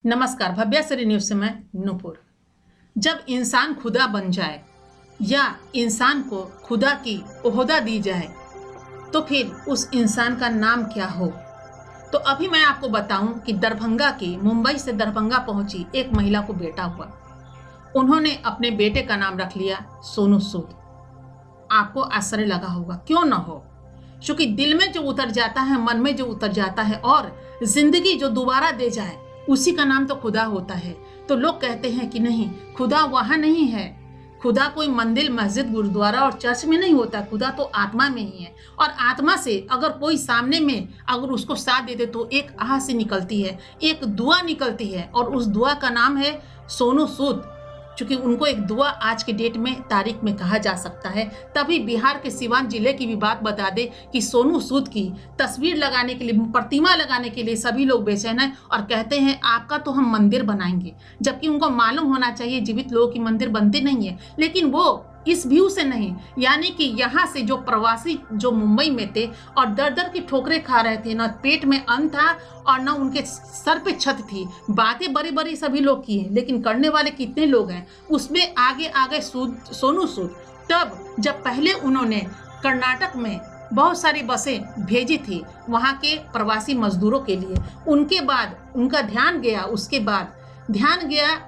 नमस्कार, भव्याश्री न्यूज से मैं नूपुर। जब इंसान खुदा बन जाए या इंसान को खुदा की ओहदा दी जाए तो फिर उस इंसान का नाम क्या हो। तो अभी मैं आपको बताऊं कि दरभंगा की मुंबई से दरभंगा पहुंची एक महिला को बेटा हुआ। उन्होंने अपने बेटे का नाम रख लिया सोनू सूद। आपको आश्चर्य लगा होगा, क्यों ना हो, क्योंकि दिल में जो उतर जाता है, मन में जो उतर जाता है और जिंदगी जो दोबारा दे जाए उसी का नाम तो खुदा होता है। तो लोग कहते हैं कि नहीं, खुदा वहां नहीं है। खुदा कोई मंदिर, मस्जिद, गुरुद्वारा और चर्च में नहीं होता। खुदा तो आत्मा में ही है। और आत्मा से अगर कोई सामने में अगर उसको साथ दे दे तो एक आह से निकलती है, एक दुआ निकलती है और उस दुआ का नाम है सोनू सूद। क्योंकि उनको एक दुआ आज के डेट में तारीख में कहा जा सकता है। तभी बिहार के सिवान जिले की भी बात बता दे कि सोनू सूद की तस्वीर लगाने के लिए, प्रतिमा लगाने के लिए सभी लोग बेचैन हैं और कहते हैं आपका तो हम मंदिर बनाएंगे। जबकि उनको मालूम होना चाहिए जीवित लोगों की मंदिर बनते नहीं है। लेकिन वो इस व्यू से नहीं, यानी कि यहाँ से जो प्रवासी जो मुंबई में थे और दर दर की ठोकरें खा रहे थे, ना पेट में अन्न था और ना उनके सर पे छत थी। बातें बड़ी बड़ी सभी लोग की हैं, लेकिन करने वाले कितने लोग हैं उसमें आगे आगे सोनू सूद। तब जब पहले उन्होंने कर्नाटक में बहुत सारी बसें भेजी थी वहाँ के प्रवासी मजदूरों के लिए, उनके बाद उनका ध्यान गया, उसके बाद ध्यान गया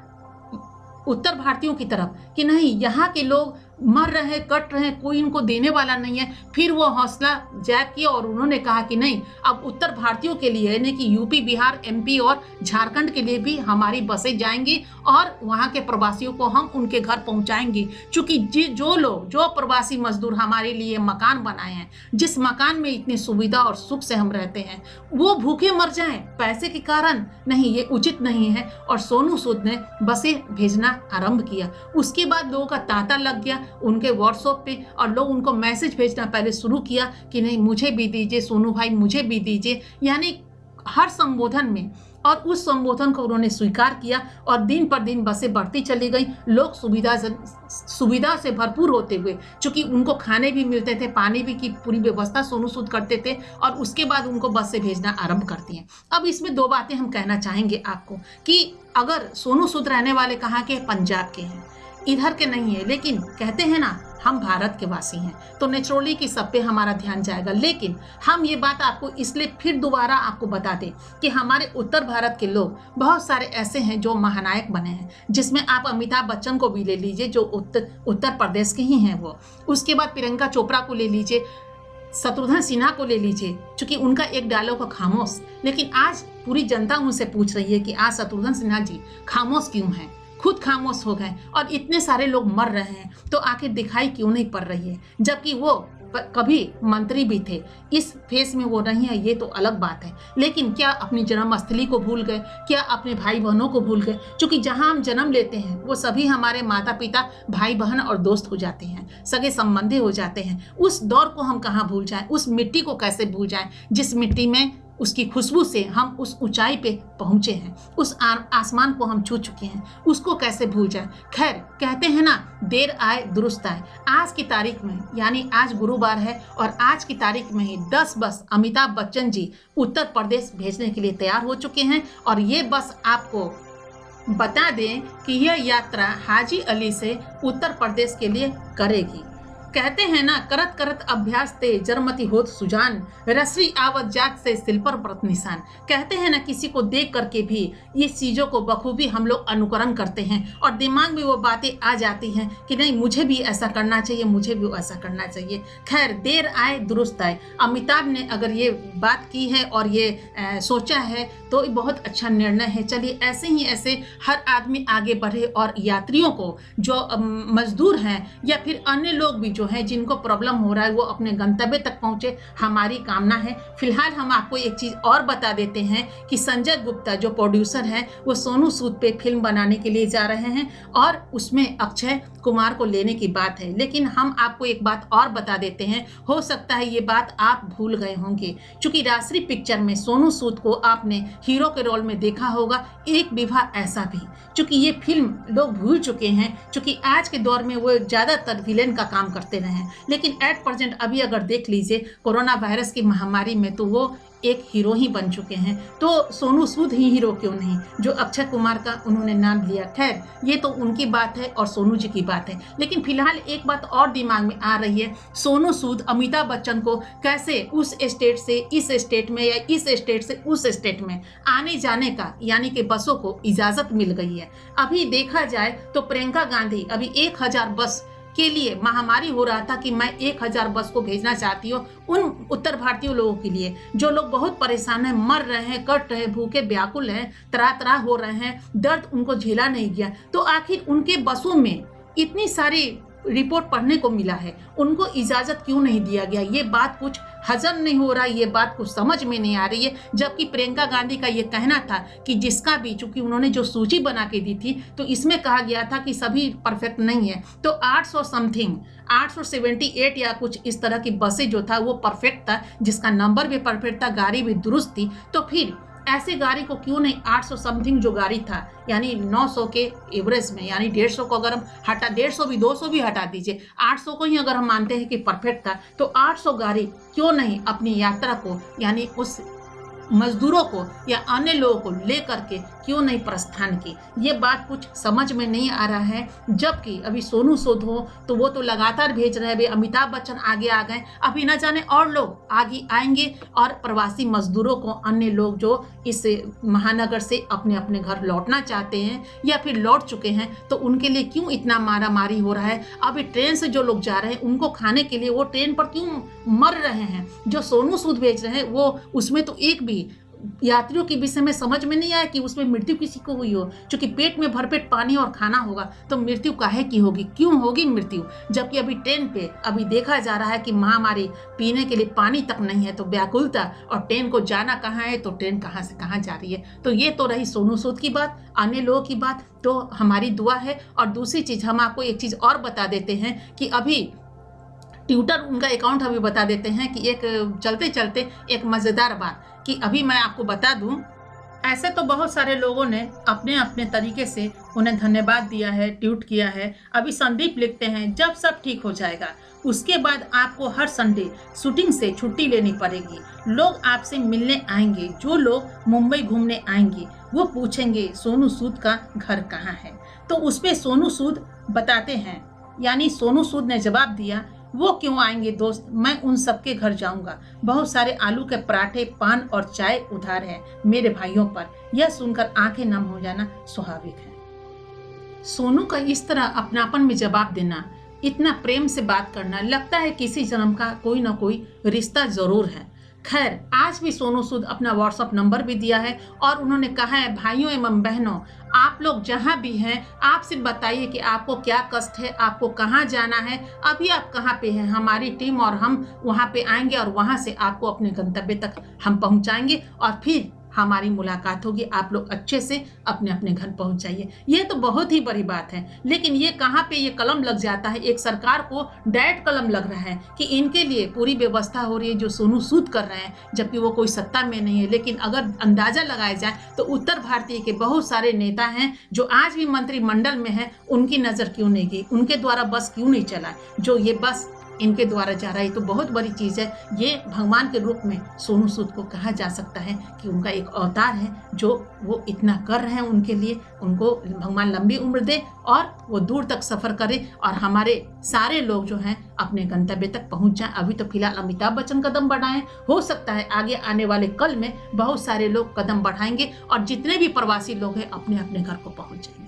उत्तर भारतीयों की तरफ कि नहीं, यहाँ के लोग मर रहे हैं, कट रहे हैं, कोई इनको देने वाला नहीं है। फिर वो हौसला जाग किया और उन्होंने कहा कि नहीं, अब उत्तर भारतीयों के लिए यानी कि यूपी, बिहार, एमपी और झारखंड के लिए भी हमारी बसें जाएंगी और वहाँ के प्रवासियों को हम उनके घर पहुँचाएंगे। चूँकि जो प्रवासी मजदूर हमारे लिए मकान बनाए हैं, जिस मकान में इतनी सुविधा और सुख से हम रहते हैं, वो भूखे मर जाएं पैसे के कारण, नहीं, ये उचित नहीं है। और सोनू सूद ने बसें भेजना आरंभ किया। उसके बाद लोगों का तांता लग गया उनके व्हाट्सएप पे और लोग उनको मैसेज भेजना पहले शुरू किया कि नहीं, मुझे भी दीजिए सोनू भाई, मुझे भी दीजिए, यानी हर संबोधन में। और उस संबोधन को उन्होंने स्वीकार किया और दिन पर दिन बसें बढ़ती चली गई। लोग सुविधा से भरपूर होते हुए, चूंकि उनको खाने भी मिलते थे, पानी भी की पूरी व्यवस्था सोनू सूद करते थे और उसके बाद उनको बस से भेजना आरंभ करती हैं। अब इसमें दो बातें हम कहना चाहेंगे आपको कि अगर सोनू सूद रहने वाले कहाँ के, पंजाब के हैं, इधर के नहीं है, लेकिन कहते हैं ना हम भारत के वासी हैं, तो नेचुरली कि सब पे हमारा ध्यान जाएगा। लेकिन हम ये बात आपको इसलिए फिर दोबारा आपको बता दें कि हमारे उत्तर भारत के लोग बहुत सारे ऐसे हैं जो महानायक बने हैं, जिसमें आप अमिताभ बच्चन को भी ले लीजिए जो उत्तर प्रदेश के ही हैं वो। उसके बाद प्रियंका चोपड़ा को ले लीजिए, शत्रुघ्न सिन्हा को ले लीजिए, क्योंकि उनका एक डायलॉग है खामोश। लेकिन आज पूरी जनता उनसे पूछ रही है कि आज शत्रुघ्न सिन्हा जी खामोश क्यों हैं, खुद खामोश हो गए और इतने सारे लोग मर रहे हैं, तो आखिर दिखाई क्यों नहीं पड़ रही है, जबकि वो कभी मंत्री भी थे। इस फेस में वो नहीं है, ये तो अलग बात है। लेकिन क्या अपनी जन्मस्थली को भूल गए, क्या अपने भाई बहनों को भूल गए? क्योंकि जहां हम जन्म लेते हैं वो सभी हमारे माता पिता, भाई बहन और दोस्त हो जाते हैं, सगे संबंधी हो जाते हैं। उस दौर को हम कहाँ भूल जाएं, उस मिट्टी को कैसे भूल जाएं जिस मिट्टी में उसकी खुशबू से हम उस ऊंचाई पे पहुंचे हैं, उस आसमान को हम छू चुके हैं, उसको कैसे भूल जाए। खैर, कहते हैं ना, देर आए दुरुस्त आए। आज की तारीख में, यानी आज गुरुवार है और आज की तारीख में ही 10 बस अमिताभ बच्चन जी उत्तर प्रदेश भेजने के लिए तैयार हो चुके हैं। और ये बस आपको बता दें कि यह यात्रा हाजी अली से उत्तर प्रदेश के लिए करेगी। कहते हैं ना, करत करत अभ्यास ते जरमती होत सुजान, रसरी आवत जात से सिल पर व्रत निशान। कहते हैं ना, किसी को देख करके भी ये चीज़ों को बखूबी हम लोग अनुकरण करते हैं और दिमाग में वो बातें आ जाती हैं कि नहीं, मुझे भी ऐसा करना चाहिए, मुझे भी ऐसा करना चाहिए। खैर, देर आए दुरुस्त आए। अमिताभ ने अगर ये बात की है और ये सोचा है तो बहुत अच्छा निर्णय है। चलिए, ऐसे ही ऐसे हर आदमी आगे बढ़े और यात्रियों को, जो मजदूर हैं या फिर अन्य लोग भी जो है जिनको प्रॉब्लम हो रहा है, वो अपने गंतव्य तक पहुंचे, हमारी कामना है। फिलहाल हम आपको एक चीज और बता देते हैं कि संजय गुप्ता जो प्रोड्यूसर हैं, वो सोनू सूद पे फिल्म बनाने के लिए जा रहे हैं और उसमें अक्षय कुमार को लेने की बात है। लेकिन हम आपको एक बात और बता देते हैं, हो सकता है ये बात आप भूल गए होंगे, क्योंकि राजश्री पिक्चर में सोनू सूद को आपने हीरो के रोल में देखा होगा, एक विवाह ऐसा भी, क्योंकि ये फिल्म लोग भूल चुके हैं, क्योंकि आज के दौर में वो ज्यादातर विलेन का काम करते करते रहे हैं, लेकिन एट प्रेजेंट अभी अगर देख लीजिए कोरोना वायरस की महामारी में तो वो एक हीरो ही बन चुके हैं। तो सोनू सूद ही हीरो क्यों नहीं, जो अक्षय कुमार का उन्होंने नाम लिया। खैर ये तो उनकी बात है और सोनू जी की बात है, लेकिन फिलहाल एक बात और दिमाग में आ रही है, सोनू सूद अमिताभ बच्चन को कैसे उस स्टेट से इस स्टेट में या इस स्टेट से उस स्टेट में आने जाने का यानी कि बसों को इजाजत मिल गई है। अभी देखा जाए तो प्रियंका गांधी अभी 1000 बस के लिए महामारी हो रहा था कि मैं 1000 बस को भेजना चाहती हूँ उन उत्तर भारतीय लोगों के लिए जो लोग बहुत परेशान हैं, मर रहे हैं, कट रहे, भूखे व्याकुल हैं, तरह तरह हो रहे हैं, दर्द उनको झेला नहीं गया। तो आखिर उनके बसों में इतनी सारी रिपोर्ट पढ़ने को मिला है, उनको इजाजत क्यों नहीं दिया गया? ये बात कुछ हजम नहीं हो रहा, ये बात कुछ समझ में नहीं आ रही है। जबकि प्रियंका गांधी का ये कहना था कि जिसका भी, चूंकि उन्होंने जो सूची बना के दी थी तो इसमें कहा गया था कि सभी परफेक्ट नहीं है, तो 800 समथिंग 878 या कुछ इस तरह की बसें जो था वो परफेक्ट था, जिसका नंबर भी परफेक्ट था, गाड़ी भी दुरुस्त थी। तो फिर ऐसे गाड़ी को क्यों नहीं 800 समथिंग जो गाड़ी था यानी 900 के एवरेज में, यानी 150 को अगर हम हटा, 150 भी 200 भी हटा दीजिए, 800 को ही अगर हम मानते हैं कि परफेक्ट था, तो 800 गाड़ी क्यों नहीं अपनी यात्रा को यानी उस मजदूरों को या अन्य लोगों को लेकर के क्यों नहीं प्रस्थान की? ये बात कुछ समझ में नहीं आ रहा है। जबकि अभी सोनू सूद हो तो वो तो लगातार भेज रहे हैं, अमिताभ बच्चन आगे आ गए, अभी न जाने और लोग आगे आएंगे और प्रवासी मजदूरों को, अन्य लोग जो इस महानगर से अपने अपने घर लौटना चाहते हैं या फिर लौट चुके हैं, तो उनके लिए क्यों इतना मारा मारी हो रहा है? अभी ट्रेन से जो लोग जा रहे हैं उनको खाने के लिए वो ट्रेन पर क्यों मर रहे हैं? जो सोनू सूद भेज रहे हैं वो उसमें तो एक भी यात्रियों के विषय में समझ में नहीं आया कि उसमें मृत्यु किसी को हुई हो। क्योंकि पेट में भरपेट पानी और खाना होगा तो मृत्यु काहे की होगी, क्यों होगी मृत्यु? जबकि अभी ट्रेन पे अभी देखा जा रहा है कि महामारी, पीने के लिए पानी तक नहीं है तो व्याकुलता, और ट्रेन को जाना कहाँ है तो ट्रेन कहाँ से कहाँ जा रही है। तो ये तो रही सोनू सूद की बात, अन्य लोगों की बात तो हमारी दुआ है। और दूसरी चीज हम आपको एक चीज और बता देते हैं कि अभी ट्विटर उनका अकाउंट अभी बता देते हैं कि एक चलते चलते एक मज़ेदार बात कि अभी मैं आपको बता दूं, ऐसे तो बहुत सारे लोगों ने अपने अपने तरीके से उन्हें धन्यवाद दिया है, ट्वीट किया है। अभी संदीप लिखते हैं जब सब ठीक हो जाएगा उसके बाद आपको हर संडे शूटिंग से छुट्टी लेनी पड़ेगी, लोग आपसे मिलने आएंगे, जो लोग मुंबई घूमने आएंगे वो पूछेंगे सोनू सूद का घर कहाँ है। तो उस पर सोनू सूद बताते हैं, यानी सोनू सूद ने जवाब दिया, वो क्यों आएंगे दोस्त, मैं उन सबके घर जाऊंगा, बहुत सारे आलू के पराठे, पान और चाय उधार है मेरे भाइयों पर। यह सुनकर आंखें नम हो जाना स्वाभाविक है। सोनू का इस तरह अपनापन में जवाब देना, इतना प्रेम से बात करना, लगता है किसी जन्म का कोई ना कोई रिश्ता जरूर है। खैर आज भी सोनू सूद अपना व्हाट्सएप नंबर भी दिया है और उन्होंने कहा है, भाइयों एवं बहनों आप लोग जहां भी हैं आप सिर्फ बताइए कि आपको क्या कष्ट है, आपको कहां जाना है, अभी आप कहां पे हैं, हमारी टीम और हम वहां पे आएंगे और वहां से आपको अपने गंतव्य तक हम पहुंचाएंगे और फिर हमारी मुलाकात होगी, आप लोग अच्छे से अपने अपने घर पहुंच जाइए। ये तो बहुत ही बड़ी बात है, लेकिन ये कहाँ पे ये कलम लग जाता है, एक सरकार को डायरेक्ट कलम लग रहा है कि इनके लिए पूरी व्यवस्था हो रही है जो सोनू सूद कर रहे हैं, जबकि वो कोई सत्ता में नहीं है। लेकिन अगर अंदाजा लगाया जाए तो उत्तर भारतीय के बहुत सारे नेता हैं जो आज भी मंत्रिमंडल में हैं, उनकी नज़र क्यों नहीं गई, उनके द्वारा बस क्यों नहीं चला जो ये बस इनके द्वारा जा रहा है। तो बहुत बड़ी चीज़ है, ये भगवान के रूप में सोनू सूद को कहा जा सकता है कि उनका एक अवतार है जो वो इतना कर रहे हैं उनके लिए। उनको भगवान लंबी उम्र दे और वो दूर तक सफ़र करे और हमारे सारे लोग जो हैं अपने गंतव्य तक पहुंच जाएं। अभी तो फिलहाल अमिताभ बच्चन कदम बढ़ाएं, हो सकता है आगे आने वाले कल में बहुत सारे लोग कदम बढ़ाएंगे और जितने भी प्रवासी लोग हैं अपने अपने घर को पहुंच जाएंगे।